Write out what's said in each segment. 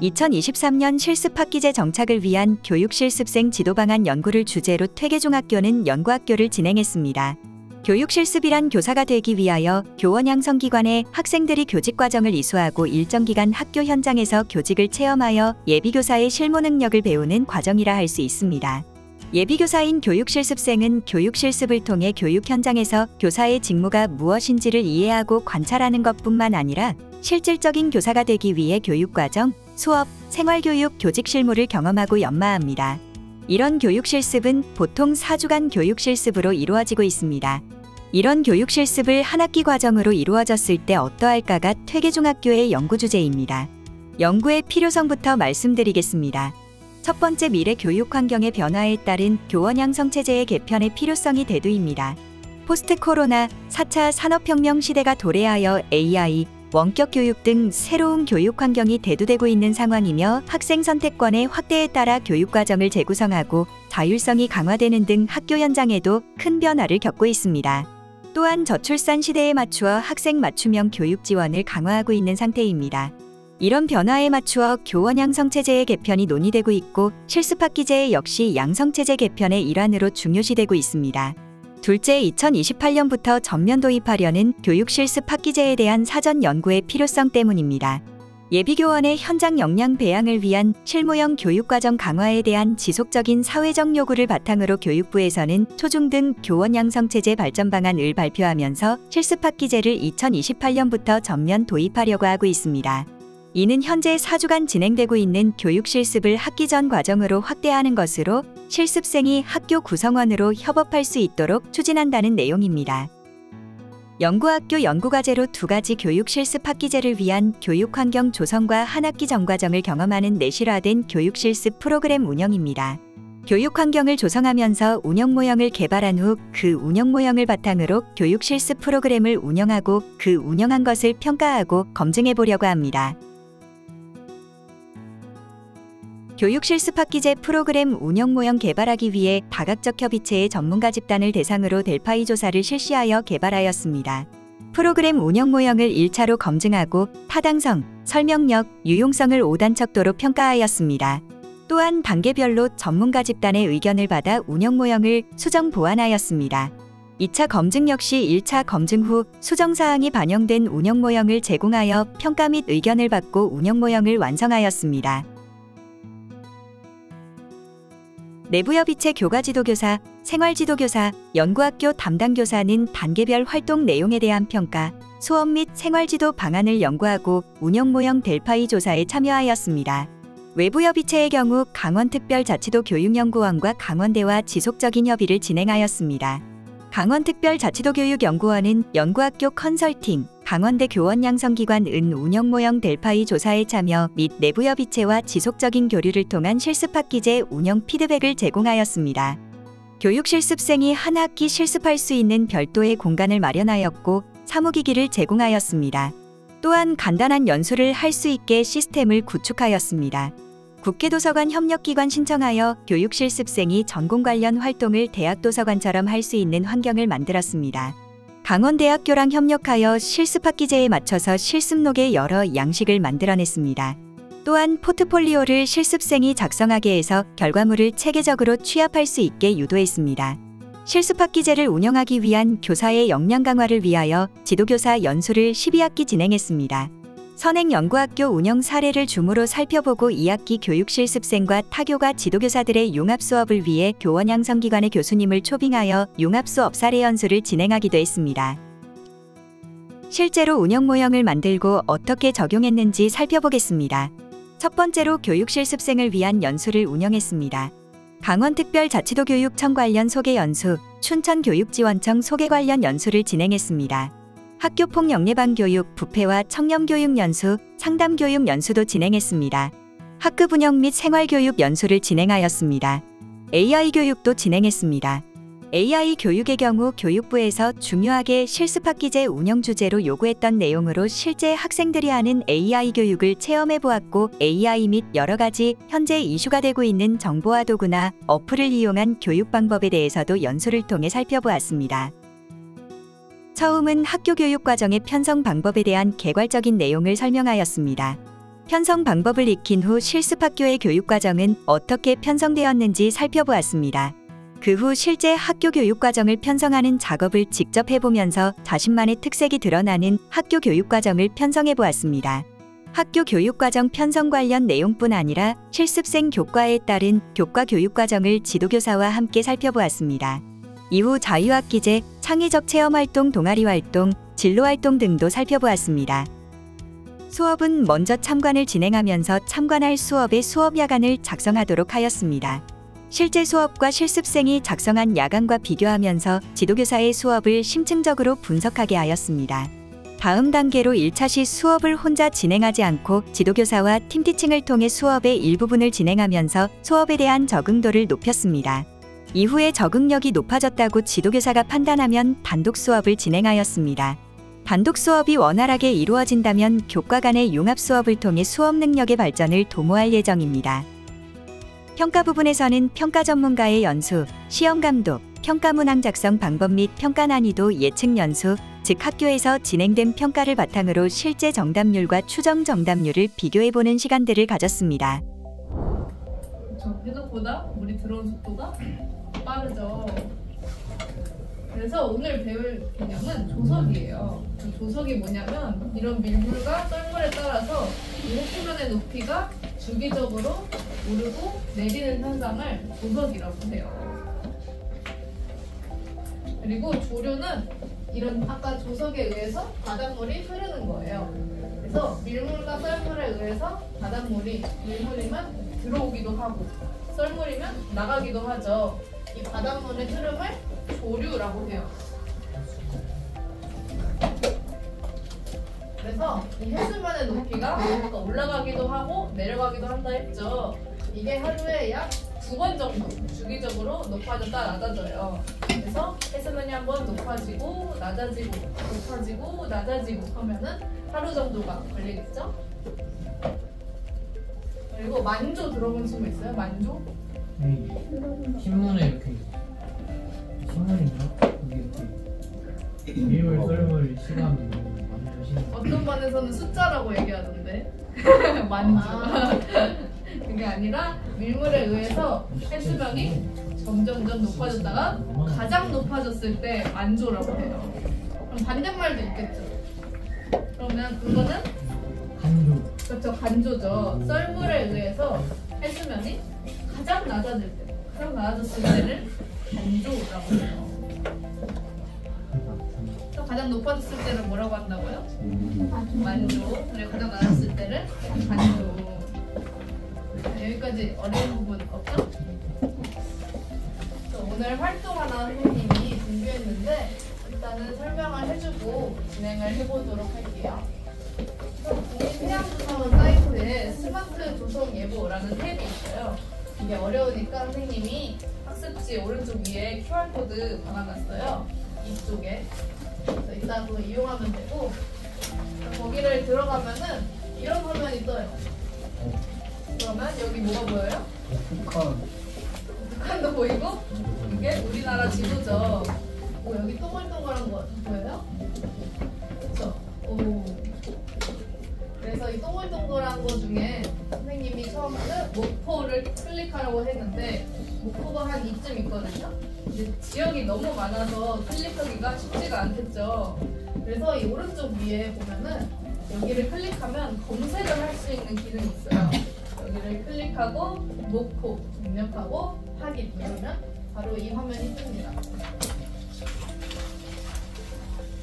2023년 실습학기제 정착을 위한 교육실습생 지도방안 연구를 주제로 퇴계중학교는 연구학교를 진행했습니다. 교육실습이란 교사가 되기 위하여 교원 양성기관에 학생들이 교직과정을 이수하고 일정 기간 학교 현장에서 교직을 체험하여 예비교사의 실무 능력을 배우는 과정이라 할 수 있습니다. 예비교사인 교육실습생은 교육실습을 통해 교육 현장에서 교사의 직무가 무엇인지를 이해하고 관찰하는 것뿐만 아니라 실질적인 교사가 되기 위해 교육과정, 수업, 생활교육, 교직 실무를 경험하고 연마합니다. 이런 교육실습은 보통 4주간 교육실습으로 이루어지고 있습니다. 이런 교육실습을 한 학기 과정으로 이루어졌을 때 어떠할까가 퇴계중학교의 연구주제입니다. 연구의 필요성부터 말씀드리겠습니다. 첫 번째, 미래 교육 환경의 변화에 따른 교원 양성 체제의 개편의 필요성이 대두입니다. 포스트 코로나, 4차 산업혁명 시대가 도래하여 AI, 원격 교육 등 새로운 교육 환경이 대두되고 있는 상황이며 학생 선택권의 확대에 따라 교육 과정을 재구성하고 자율성이 강화되는 등 학교 현장에도 큰 변화를 겪고 있습니다. 또한 저출산 시대에 맞추어 학생 맞춤형 교육 지원을 강화하고 있는 상태입니다. 이런 변화에 맞추어 교원 양성 체제의 개편이 논의되고 있고 실습학기제 역시 양성 체제 개편의 일환으로 중요시되고 있습니다. 둘째, 2028년부터 전면 도입하려는 교육실습학기제에 대한 사전 연구의 필요성 때문입니다. 예비교원의 현장 역량 배양을 위한 실무형 교육과정 강화에 대한 지속적인 사회적 요구를 바탕으로 교육부에서는 초중등 교원 양성체제 발전 방안을 발표하면서 실습학기제를 2028년부터 전면 도입하려고 하고 있습니다. 이는 현재 4주간 진행되고 있는 교육실습을 학기 전 과정으로 확대하는 것으로 실습생이 학교 구성원으로 협업할 수 있도록 추진한다는 내용입니다. 연구학교 연구과제로 2가지 교육실습학기제를 위한 교육환경 조성과 한 학기 전 과정을 경험하는 내실화된 교육실습 프로그램 운영입니다. 교육환경을 조성하면서 운영모형을 개발한 후 그 운영모형을 바탕으로 교육실습 프로그램을 운영하고 그 운영한 것을 평가하고 검증해 보려고 합니다. 교육실습학기제 프로그램 운영모형 개발하기 위해 다각적 협의체의 전문가 집단을 대상으로 델파이 조사를 실시하여 개발하였습니다. 프로그램 운영모형을 1차로 검증하고 타당성, 설명력, 유용성을 5단 척도로 평가하였습니다. 또한 단계별로 전문가 집단의 의견을 받아 운영모형을 수정 보완하였습니다. 2차 검증 역시 1차 검증 후 수정사항이 반영된 운영모형을 제공하여 평가 및 의견을 받고 운영모형을 완성하였습니다. 내부협의체 교과지도교사, 생활지도교사, 연구학교 담당교사는 단계별 활동 내용에 대한 평가, 수업 및 생활지도 방안을 연구하고 운영모형 델파이 조사에 참여하였습니다. 외부협의체의 경우 강원특별자치도 교육연구원과 강원대와 지속적인 협의를 진행하였습니다. 강원특별자치도교육연구원은 연구학교 컨설팅, 강원대 교원 양성기관 운영모형 델파이 조사에 참여 및 내부협의체와 지속적인 교류를 통한 실습학기제 운영 피드백을 제공하였습니다. 교육실습생이 한 학기 실습할 수 있는 별도의 공간을 마련하였고 사무기기를 제공하였습니다. 또한 간단한 연수를 할 수 있게 시스템을 구축하였습니다. 국회도서관 협력기관 신청하여 교육실습생이 전공 관련 활동을 대학도서관처럼 할 수 있는 환경을 만들었습니다. 강원대학교랑 협력하여 실습학기제에 맞춰서 실습록의 여러 양식을 만들어냈습니다. 또한 포트폴리오를 실습생이 작성하게 해서 결과물을 체계적으로 취합할 수 있게 유도했습니다. 실습학기제를 운영하기 위한 교사의 역량 강화를 위하여 지도교사 연수를 12학기 진행했습니다. 선행연구학교 운영 사례를 줌으로 살펴보고 2학기 교육실습생과 타교과 지도교사들의 융합수업을 위해 교원 양성기관의 교수님을 초빙하여 융합수업 사례 연수를 진행하기도 했습니다. 실제로 운영모형을 만들고 어떻게 적용했는지 살펴보겠습니다. 첫 번째로 교육실습생을 위한 연수를 운영했습니다. 강원특별자치도 교육청 관련 소개연수, 춘천교육지원청 소개 관련 연수를 진행했습니다. 학교폭력예방 교육, 부패와 청렴교육 연수, 상담교육 연수도 진행했습니다. 학급 운영 및 생활교육 연수를 진행하였습니다. AI 교육도 진행했습니다. AI 교육의 경우 교육부에서 중요하게 실습학기제 운영 주제로 요구했던 내용으로 실제 학생들이 하는 AI 교육을 체험해 보았고 AI 및 여러 가지 현재 이슈가 되고 있는 정보화 도구나 어플을 이용한 교육 방법에 대해서도 연수를 통해 살펴보았습니다. 처음은 학교 교육 과정의 편성 방법에 대한 개괄적인 내용을 설명하였습니다. 편성 방법을 익힌 후 실습학교의 교육과정은 어떻게 편성되었는지 살펴보았습니다. 그 후 실제 학교 교육과정을 편성하는 작업을 직접 해보면서 자신만의 특색이 드러나는 학교 교육과정을 편성해보았습니다. 학교 교육과정 편성 관련 내용뿐 아니라 실습생 교과에 따른 교과 교육과정을 지도교사와 함께 살펴보았습니다. 이후 자유학기제, 창의적 체험활동, 동아리활동, 진로활동 등도 살펴보았습니다. 수업은 먼저 참관을 진행하면서 참관할 수업의 수업 야간을 작성하도록 하였습니다. 실제 수업과 실습생이 작성한 야간과 비교하면서 지도교사의 수업을 심층적으로 분석하게 하였습니다. 다음 단계로 1차 시 수업을 혼자 진행하지 않고 지도교사와 팀티칭을 통해 수업의 일부분을 진행하면서 수업에 대한 적응도를 높였습니다. 이후에 적응력이 높아졌다고 지도교사가 판단하면 단독 수업을 진행하였습니다. 단독 수업이 원활하게 이루어진다면 교과 간의 융합 수업을 통해 수업 능력의 발전을 도모할 예정입니다. 평가 부분에서는 평가 전문가의 연수, 시험 감독, 평가 문항 작성 방법 및 평가 난이도 예측 연수, 즉 학교에서 진행된 평가를 바탕으로 실제 정답률과 추정 정답률을 비교해보는 시간들을 가졌습니다. 그렇죠. 해석보다 물이 들어온 속도가 빠르죠. 그래서 오늘 배울 개념은 조석이에요. 조석이 뭐냐면 이런 밀물과 썰물에 따라서 이 해수면의 높이가 주기적으로 오르고 내리는 현상을 조석이라고 해요. 그리고 조류는 이런 아까 조석에 의해서 바닷물이 흐르는 거예요. 그래서 밀물과 썰물에 의해서 바닷물이 밀물이면 들어오기도 하고 썰물이면 나가기도 하죠. 이 바닷물의 흐름을 조류라고 해요. 그래서 이 해수면의 높이가 올라가기도 하고 내려가기도 한다 했죠. 이게 하루에 약 2번 정도 주기적으로 높아졌다 낮아져요. 그래서 해수면이 한번 높아지고 낮아지고 높아지고 낮아지고 하면은 하루 정도가 걸리겠죠. 그리고 만조 들어본 친구 있어요? 만조? 네. 신문에 이렇게 신문인가? 이게 밀물 썰물 시간 만드시는 어떤 반에서는 숫자라고 얘기하던데 만조. 그게 아니라 밀물에 의해서 해수면이 점점점 높아졌다가 가장 높아졌을 때 만조라고 해요. 그럼 반대말도 있겠죠. 그러면 그거는 간조. 그렇죠, 간조죠. 썰물에 의해서 해수면이 가장 낮아질 때, 가장 낮아졌을 때를 간조라고 해요. 또 가장 높아졌을 때는 뭐라고 한다고요? 만조. 그리고 가장 낮았을 때를 간조. 여기까지 어려운 부분 없죠? 오늘 활동 하나 선생님이 준비했는데 일단은 설명을 해주고 진행을 해보도록 할게요. 국립해양조사원 사이트에 스마트 조성 예보라는 탭이 있어요. 이게 어려우니까 선생님이 학습지 오른쪽 위에 QR코드 박아놨어요. 이쪽에. 그래서 이따 그거 이용하면 되고 거기를 들어가면은 이런 화면이 떠요. 그러면 여기 뭐가 보여요? 북한도 보이고 이게 우리나라 지도죠. 오, 여기 동글동글한 거 보여요? 그렇죠? 오. 그래서 이 동글동글한 거 중에 선생님이 처음에는 목포를 클릭하라고 했는데 목포가 한 이쯤 있거든요. 근데 지역이 너무 많아서 클릭하기가 쉽지가 않겠죠. 그래서 이 오른쪽 위에 보면은 여기를 클릭하면 검색을 할 수 있는 기능이 있어요. 여기를 클릭하고 목포 입력하고 확인 누르면 바로 이 화면이 뜹니다.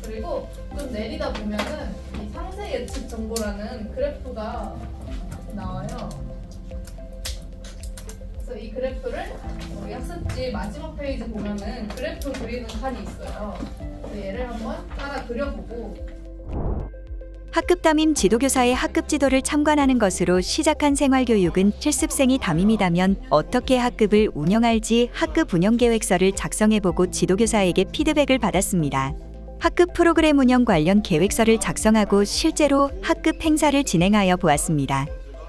그리고 좀 내리다 보면은 이 상세 예측 정보라는 그래프가 나와요. 그래서 이 그래프를 우리 학습지 마지막 페이지 보면은 그래프 그리는 칸이 있어요. 그래서 얘를 한번 따라 그려보고 학급 담임 지도교사의 학급 지도를 참관하는 것으로 시작한 생활교육은 실습생이 담임이라면 어떻게 학급을 운영할지 학급 운영계획서를 작성해보고 지도교사에게 피드백을 받았습니다. 학급 프로그램 운영 관련 계획서를 작성하고 실제로 학급 행사를 진행하여 보았습니다.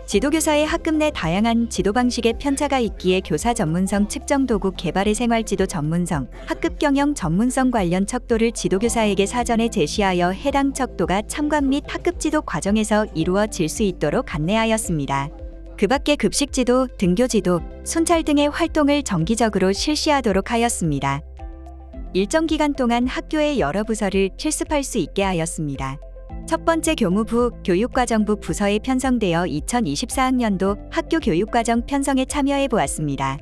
지도교사의 학급 내 다양한 지도 방식의 편차가 있기에 교사 전문성 측정 도구 개발의 생활지도 전문성, 학급 경영 전문성 관련 척도를 지도교사에게 사전에 제시하여 해당 척도가 참관 및 학급 지도 과정에서 이루어질 수 있도록 안내하였습니다. 그 밖에 급식 지도, 등교 지도, 순찰 등의 활동을 정기적으로 실시하도록 하였습니다. 일정 기간 동안 학교의 여러 부서를 실습할 수 있게 하였습니다. 첫 번째 교무부, 교육과정부 부서에 편성되어 2024학년도 학교 교육과정 편성에 참여해 보았습니다.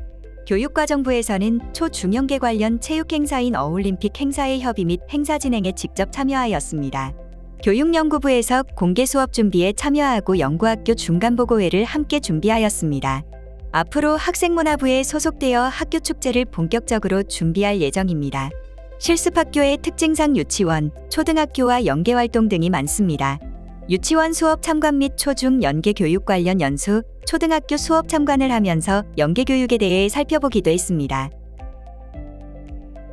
교육과정부에서는 초중형계 관련 체육행사인 어울림픽 행사의 협의 및 행사 진행에 직접 참여하였습니다. 교육연구부에서 공개 수업 준비에 참여하고 연구학교 중간보고회를 함께 준비하였습니다. 앞으로 학생문화부에 소속되어 학교 축제를 본격적으로 준비할 예정입니다. 실습학교의 특징상 유치원, 초등학교와 연계활동 등이 많습니다. 유치원 수업 참관 및 초중 연계 교육 관련 연수, 초등학교 수업 참관을 하면서 연계 교육에 대해 살펴보기도 했습니다.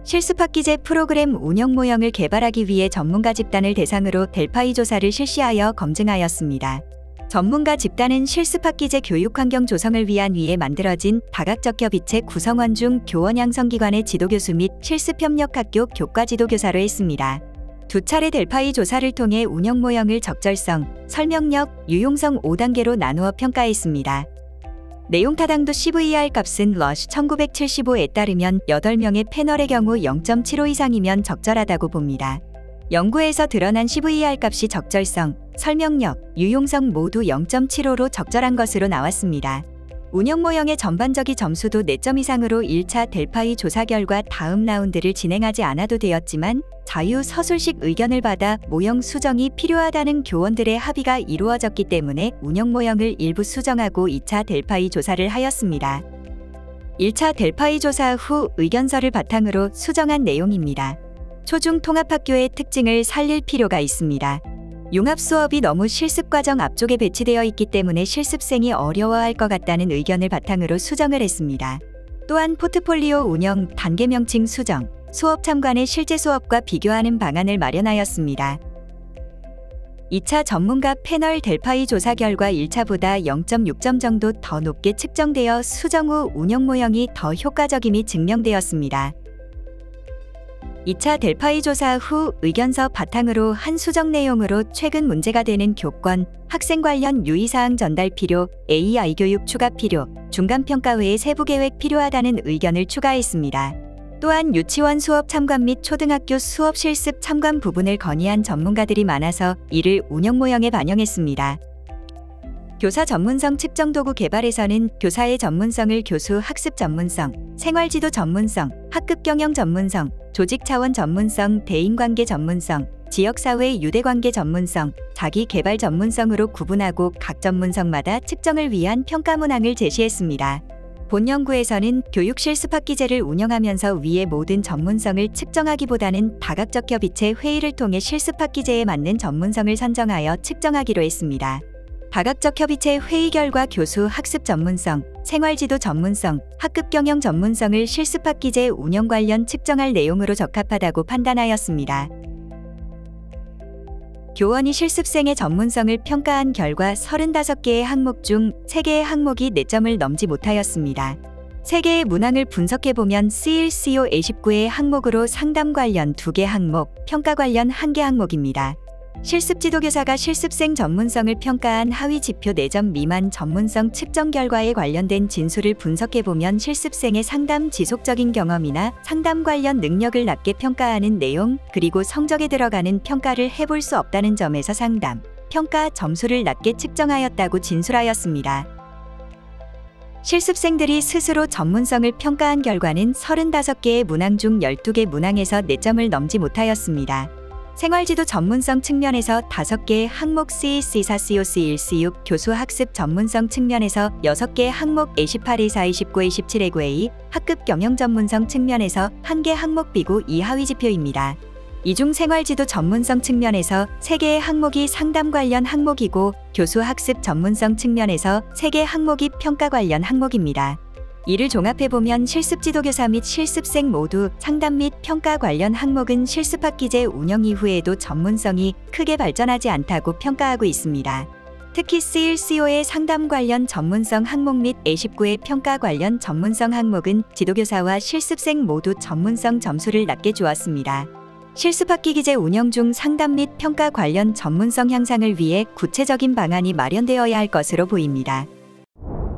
실습학기제 프로그램 운영 모형을 개발하기 위해 전문가 집단을 대상으로 델파이 조사를 실시하여 검증하였습니다. 전문가 집단은 실습학기제 교육환경 조성을 위해 만들어진 다각적 협의체 구성원 중 교원 양성기관의 지도교수 및 실습협력학교 교과지도교사로 했습니다. 두 차례 델파이 조사를 통해 운영 모형을 적절성, 설명력, 유용성 5단계로 나누어 평가했습니다. 내용 타당도 CVR 값은 러쉬 1975에 따르면 8명의 패널의 경우 0.75 이상이면 적절하다고 봅니다. 연구에서 드러난 CVR 값이 적절성, 설명력, 유용성 모두 0.75로 적절한 것으로 나왔습니다. 운영 모형의 전반적인 점수도 4점 이상으로 1차 델파이 조사 결과 다음 라운드를 진행하지 않아도 되었지만 자유서술식 의견을 받아 모형 수정이 필요하다는 교원들의 합의가 이루어졌기 때문에 운영 모형을 일부 수정하고 2차 델파이 조사를 하였습니다. 1차 델파이 조사 후 의견서를 바탕으로 수정한 내용입니다. 초중 통합학교의 특징을 살릴 필요가 있습니다. 융합 수업이 너무 실습과정 앞쪽에 배치되어 있기 때문에 실습생이 어려워할 것 같다는 의견을 바탕으로 수정을 했습니다. 또한 포트폴리오 운영, 단계 명칭 수정, 수업 참관의 실제 수업과 비교하는 방안을 마련하였습니다. 2차 전문가 패널 델파이 조사 결과 1차보다 0.6점 정도 더 높게 측정되어 수정 후 운영 모형이 더 효과적임이 증명되었습니다. 2차 델파이 조사 후 의견서 바탕으로 한 수정 내용으로 최근 문제가 되는 교권, 학생 관련 유의사항 전달 필요, AI 교육 추가 필요, 중간평가회의 세부 계획 필요하다는 의견을 추가했습니다. 또한 유치원 수업 참관 및 초등학교 수업 실습 참관 부분을 건의한 전문가들이 많아서 이를 운영 모형에 반영했습니다. 교사 전문성 측정 도구 개발에서는 교사의 전문성을 교수 학습 전문성, 생활지도 전문성, 학급 경영 전문성, 조직 차원 전문성, 대인관계 전문성, 지역사회 유대관계 전문성, 자기개발 전문성으로 구분하고 각 전문성마다 측정을 위한 평가 문항을 제시했습니다. 본 연구에서는 교육 실습학기제를 운영하면서 위의 모든 전문성을 측정하기보다는 다각적 협의체 회의를 통해 실습학기제에 맞는 전문성을 선정하여 측정하기로 했습니다. 다각적 협의체 회의 결과 교수 학습 전문성, 생활지도 전문성, 학급 경영 전문성을 실습학기제 운영 관련 측정할 내용으로 적합하다고 판단하였습니다. 교원이 실습생의 전문성을 평가한 결과 35개의 항목 중 3개의 항목이 4점을 넘지 못하였습니다. 3개의 문항을 분석해보면 C1, CO, A19의 항목으로 상담 관련 2개 항목, 평가 관련 1개 항목입니다. 실습 지도교사가 실습생 전문성을 평가한 하위 지표 4점 미만 전문성 측정 결과에 관련된 진술을 분석해보면 실습생의 상담 지속적인 경험이나 상담 관련 능력을 낮게 평가하는 내용, 그리고 성적에 들어가는 평가를 해볼 수 없다는 점에서 상담, 평가 점수를 낮게 측정하였다고 진술하였습니다. 실습생들이 스스로 전문성을 평가한 결과는 35개의 문항 중 12개 문항에서 4점을 넘지 못하였습니다. 생활지도 전문성 측면에서 5개의 항목 C, C4, COC1, C6, 교수 학습 전문성 측면에서 6개의 항목 A18, A4, A19, A17, A9A, 학급 경영 전문성 측면에서 1개 항목 B고 2 하위 지표입니다. 이중 생활지도 전문성 측면에서 3개의 항목이 상담 관련 항목이고 교수 학습 전문성 측면에서 3개 항목이 평가 관련 항목입니다. 이를 종합해보면 실습지도교사 및 실습생 모두 상담 및 평가 관련 항목은 실습학기제 운영 이후에도 전문성이 크게 발전하지 않다고 평가하고 있습니다. 특히 C1CO의 상담 관련 전문성 항목 및 A19의 평가 관련 전문성 항목은 지도교사와 실습생 모두 전문성 점수를 낮게 주었습니다. 실습학기 기재 운영 중 상담 및 평가 관련 전문성 향상을 위해 구체적인 방안이 마련되어야 할 것으로 보입니다.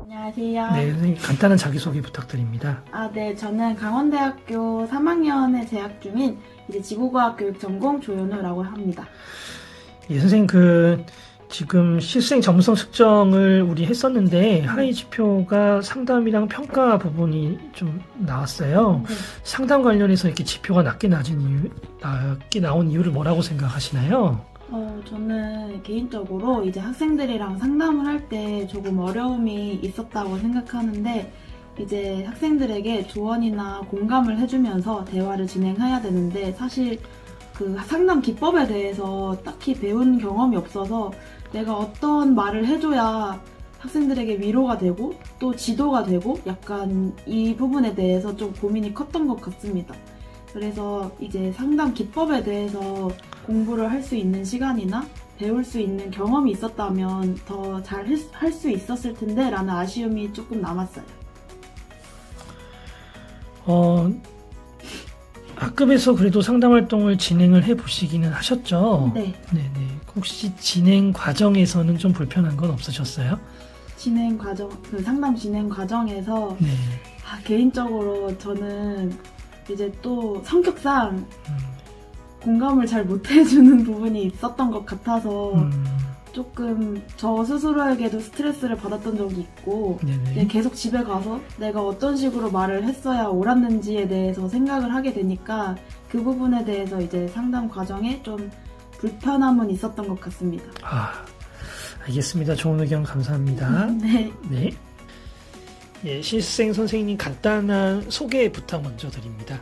안녕하세요. 네, 선생님 간단한 자기소개 부탁드립니다. 네, 저는 강원대학교 3학년에 재학 중인 이제 지구과학 교육 전공 조현우라고 합니다. 예, 선생님 지금 실생 전문성 측정을 우리 했었는데 하위 지표가 상담이랑 평가 부분이 좀 나왔어요. 네. 상담 관련해서 이렇게 지표가 낮게 나온 이유를 뭐라고 생각하시나요? 저는 개인적으로 이제 학생들이랑 상담을 할 때 조금 어려움이 있었다고 생각하는데 이제 학생들에게 조언이나 공감을 해주면서 대화를 진행해야 되는데 사실 그 상담 기법에 대해서 딱히 배운 경험이 없어서 내가 어떤 말을 해줘야 학생들에게 위로가 되고 또 지도가 되고 약간 이 부분에 대해서 좀 고민이 컸던 것 같습니다. 그래서 이제 상담 기법에 대해서 공부를 할 수 있는 시간이나 배울 수 있는 경험이 있었다면 더 잘 할 수 있었을 텐데 라는 아쉬움이 조금 남았어요. 학급에서 그래도 상담 활동을 진행을 해보시기는 하셨죠? 네. 네네. 혹시 진행 과정에서는 좀 불편한 건 없으셨어요? 진행 과정, 그 상담 진행 과정에서 네. 개인적으로 저는 이제 또 성격상 공감을 잘 못해주는 부분이 있었던 것 같아서 조금 저 스스로에게도 스트레스를 받았던 적이 있고 네네. 계속 집에 가서 내가 어떤 식으로 말을 했어야 옳았는지에 대해서 생각을 하게 되니까 그 부분에 대해서 이제 상담 과정에 좀 불편함은 있었던 것 같습니다. 알겠습니다. 좋은 의견 감사합니다. 네. 네. 예, 실생 선생님 간단한 소개 부탁 먼저 드립니다.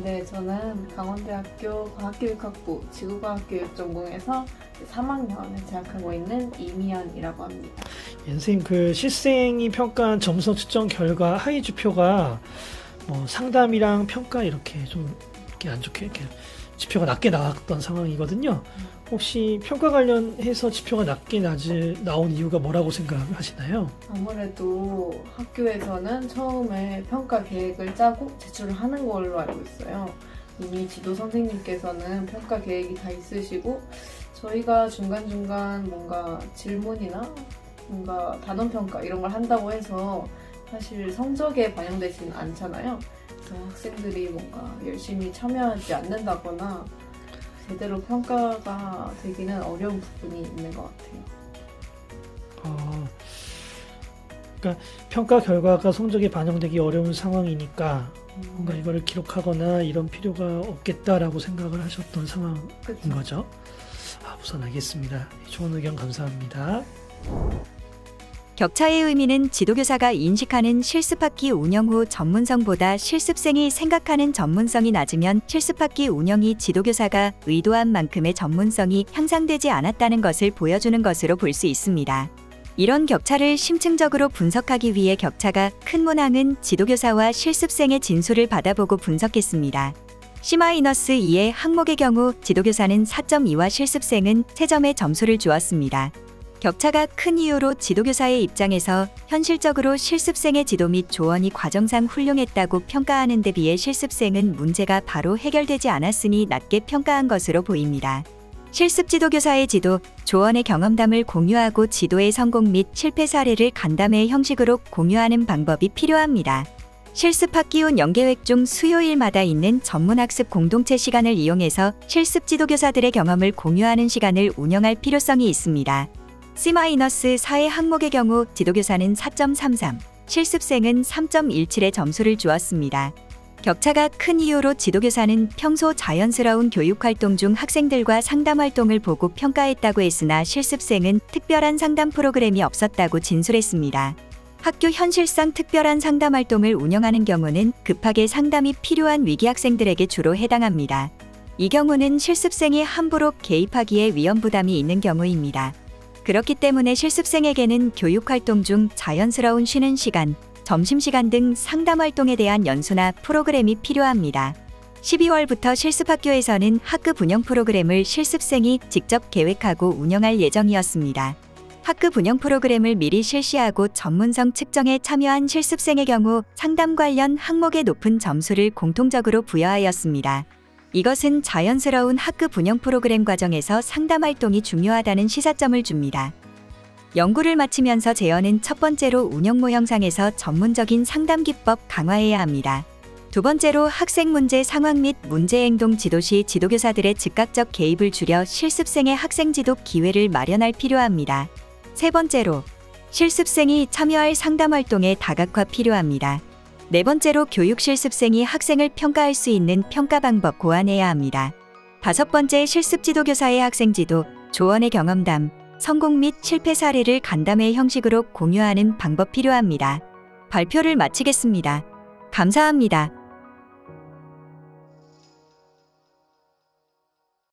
네, 저는 강원대학교 과학교육학부 지구과학교육 전공에서 3학년에 재학하고 있는 이미연이라고 합니다. 예, 선생님 실생이 평가한 점수성 측정 결과 하위 지표가 상담이랑 평가 이렇게 좀 이렇게 안 좋게 이렇게 지표가 낮게 나왔던 상황이거든요. 혹시 평가 관련해서 지표가 낮게 나온 이유가 뭐라고 생각하시나요? 아무래도 학교에서는 처음에 평가 계획을 짜고 제출을 하는 걸로 알고 있어요. 이미 지도 선생님께서는 평가 계획이 다 있으시고 저희가 중간중간 뭔가 질문이나 뭔가 단원평가 이런 걸 한다고 해서 사실 성적에 반영되지는 않잖아요. 그래서 학생들이 뭔가 열심히 참여하지 않는다거나 제대로 평가가 되기는 어려운 부분이 있는 것 같아요. 그러니까 평가 결과가 성적에 반영되기 어려운 상황이니까 뭔가 이거를 기록하거나 이런 필요가 없겠다라고 생각을 하셨던 상황인 그쵸. 거죠. 우선 알겠습니다. 좋은 의견 감사합니다. 격차의 의미는 지도교사가 인식하는 실습학기 운영 후 전문성보다 실습생이 생각하는 전문성이 낮으면 실습학기 운영이 지도교사가 의도한 만큼의 전문성이 향상되지 않았다는 것을 보여주는 것으로 볼 수 있습니다. 이런 격차를 심층적으로 분석하기 위해 격차가 큰 문항은 지도교사와 실습생의 진술을 받아보고 분석했습니다. C-2의 항목의 경우 지도교사는 4.2와 실습생은 3점의 점수를 주었습니다. 격차가 큰 이유로 지도교사의 입장에서 현실적으로 실습생의 지도 및 조언이 과정상 훌륭했다고 평가하는 데 비해 실습생은 문제가 바로 해결되지 않았으니 낮게 평가한 것으로 보입니다. 실습 지도교사의 지도, 조언의 경험담을 공유하고 지도의 성공 및 실패 사례를 간담회 형식으로 공유하는 방법이 필요합니다. 실습 학기운 연계획 중 수요일마다 있는 전문학습 공동체 시간을 이용해서 실습 지도교사들의 경험을 공유하는 시간을 운영할 필요성이 있습니다. C-4의 항목의 경우 지도교사는 4.33, 실습생은 3.17의 점수를 주었습니다. 격차가 큰 이유로 지도교사는 평소 자연스러운 교육활동 중 학생들과 상담활동을 보고 평가했다고 했으나 실습생은 특별한 상담 프로그램이 없었다고 진술했습니다. 학교 현실상 특별한 상담활동을 운영하는 경우는 급하게 상담이 필요한 위기 학생들에게 주로 해당합니다. 이 경우는 실습생이 함부로 개입하기에 위험 부담이 있는 경우입니다. 그렇기 때문에 실습생에게는 교육활동 중 자연스러운 쉬는 시간, 점심시간 등 상담활동에 대한 연수나 프로그램이 필요합니다. 12월부터 실습학교에서는 학급 운영 프로그램을 실습생이 직접 계획하고 운영할 예정이었습니다. 학급 운영 프로그램을 미리 실시하고 전문성 측정에 참여한 실습생의 경우 상담 관련 항목에 높은 점수를 공통적으로 부여하였습니다. 이것은 자연스러운 학급 운영 프로그램 과정에서 상담 활동이 중요하다는 시사점을 줍니다. 연구를 마치면서 재현은 첫 번째로 운영모 형상에서 전문적인 상담 기법 강화해야 합니다. 두 번째로 학생 문제 상황 및 문제 행동 지도 시 지도교사들의 즉각적 개입을 줄여 실습생의 학생 지도 기회를 마련할 필요합니다. 세 번째로 실습생이 참여할 상담 활동의 다각화 필요합니다. 네 번째로 교육 실습생이 학생을 평가할 수 있는 평가 방법 고안해야 합니다. 다섯 번째 실습 지도교사의 학생 지도, 조언의 경험담, 성공 및 실패 사례를 간담회 형식으로 공유하는 방법 필요합니다. 발표를 마치겠습니다. 감사합니다.